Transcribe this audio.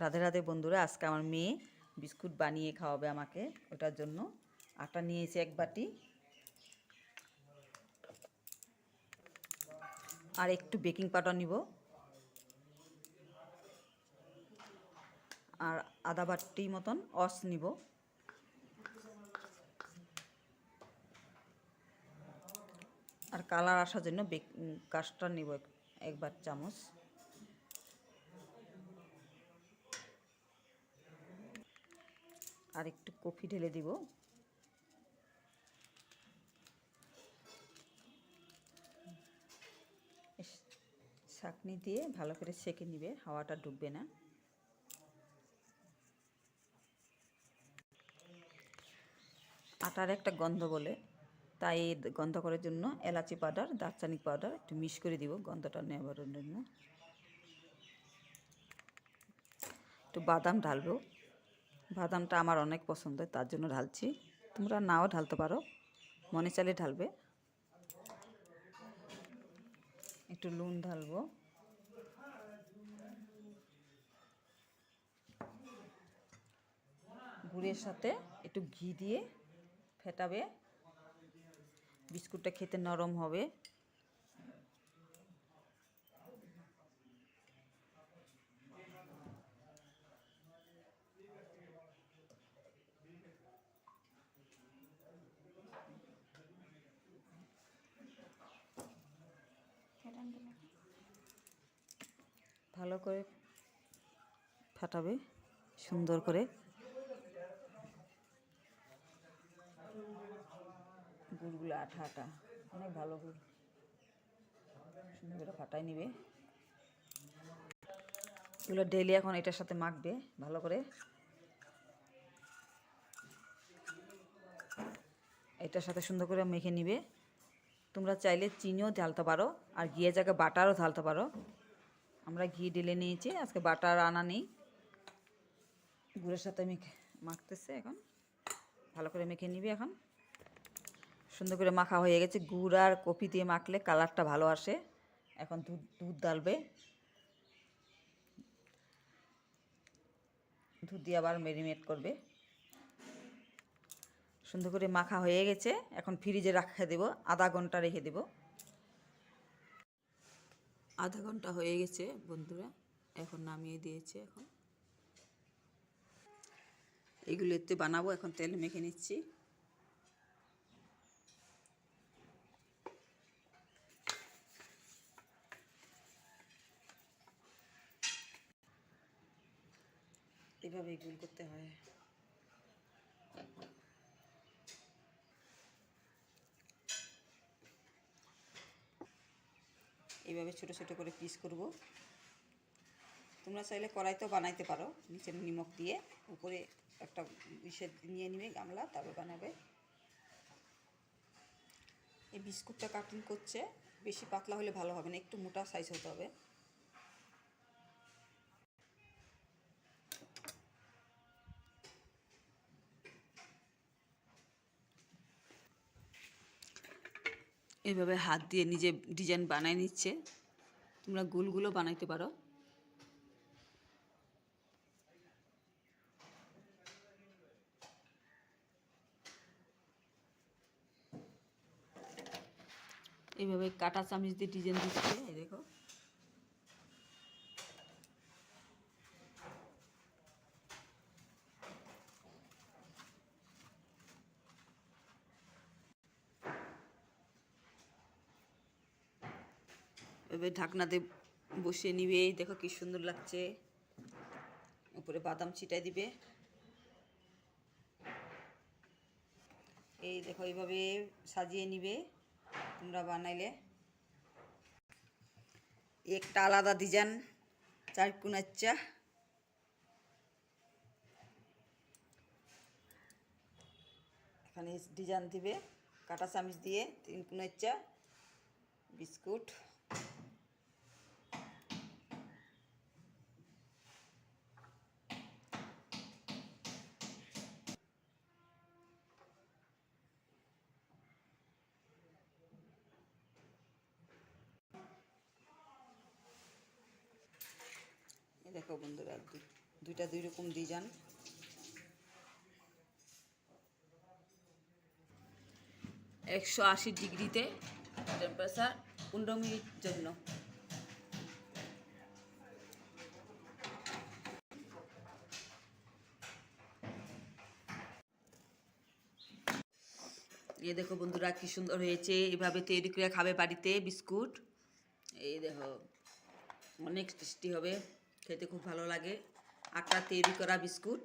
রাধে রাধে বন্ধুরা, আজকে আমার মেয়ে বিস্কুট বানিয়ে খাওয়াবে আমাকে। ওটার জন্য আটা নিয়েছি এক বাটি, আর একটু বেকিং পাউডার নিব, আর আধা বাটি মতন অস নিব, আর কালার আসার জন্য কাস্টার্ড নিব একবার চামচ, আর একটু কফি ঢেলে দিব। ছাঁকনি দিয়ে ভালো করে সেঁকে নিবে, হাওয়াটা ডুববে না। আটার একটা গন্ধ বলে, তাই গন্ধ করার জন্য এলাচি পাউডার, দারচিনি পাউডার একটু মিক্স করে দিব গন্ধটা নেবার জন্য। একটু বাদাম ঢালবো, বাদামটা আমার অনেক পছন্দ, তার জন্য ঢালছি। তোমরা নাও ঢালতে পারো, মনে চাইলে ঢালবে। একটু নুন ঢালবো, গুড়ের সাথে একটু ঘি দিয়ে ফেটাবে, বিস্কুটটা খেতে নরম হবে। ভালো করে ফাটাবে সুন্দর করে। গুড়গুলো আঠা আঠা, অনেক ভালো গুড়, সুন্দর করে ফাটাই নিবে। এগুলো ডেলি এখন এটার সাথে মাখবে ভালো করে, এটার সাথে সুন্দর করে মেখে নিবে। তোমরা চাইলে চিনিও ঢালতে পারো, আর ঘিয়ের জায়গায় বাটারও ঢালতে পারো। আমরা ঘি ঢেলে নিয়েছি, আজকে বাটার আনা নেই। গুড়ের সাথে মাখতেছে এখন, ভালো করে মেখে নিবে। এখন সুন্দর করে মাখা হয়ে গেছে, গুড় আর কফি দিয়ে মাখলে কালারটা ভালো আসে। এখন দুধ ঢালবে, দুধ দিয়ে আবার ম্যারিনেট করবে। সুন্দর করে মাখা হয়ে গেছে, এখন ফ্রিজে রাখা দেব, আধা ঘন্টা রেখে দেব। আধা ঘন্টা হয়ে গেছে বন্ধুরা, এখন নামিয়ে দিয়েছে। এখন এগুলো এতে বানাবো, এখন তেল মেখে নিচ্ছি। এভাবে গোল করতে হয়। এইভাবে ছোট ছোট করে পিস করব। তোমরা চাইলে কড়াইতেও বানাইতে পারো, নিচে নিমখ দিয়ে, উপরে একটা ইসে নিয়ে নিবে গামলা, তারপর বানাবে। এই বিস্কুটটা কাটিং করছে, বেশি পাতলা হলে ভালো হবে না, একটু মোটা সাইজ হতে হবে। এইভাবে হাত দিয়ে নিজে ডিজাইন বানায় নিচ্ছে, তোমরা গোলগুলো বানাইতে পারো। এইভাবে কাটা চামচ দিয়ে ডিজাইন দিচ্ছে, এই দেখো। এভাবে ঢাকনা দিয়ে বসিয়ে নিবে, দেখো কি সুন্দর লাগছে। উপরে বাদাম ছিটাই দিবে। এই দেখো, এইভাবে সাজিয়ে নিবে তোমরা বানাইলে। একটা আলাদা ডিজাইন, চারকোনাচ্চা। এখানে ডিজাইন দিবে কাটা চামচ দিয়ে, তিন কোনাচ্চা বিস্কুট। দেখো বন্ধুরা, দুইটা দুই রকম ডিজাইন। একশো 80 ডিগ্রিতে টেম্পারেচার 15 মিনিট জন্য। এই দেখো বন্ধুরা কি সুন্দর হয়েছে, এভাবে তৈরি করে খাবে বাড়িতে বিস্কুট। এই দেখো অনেক টেস্টি হবে, খেতে খুব ভালো লাগে। আটা তৈরি করা বিস্কুট।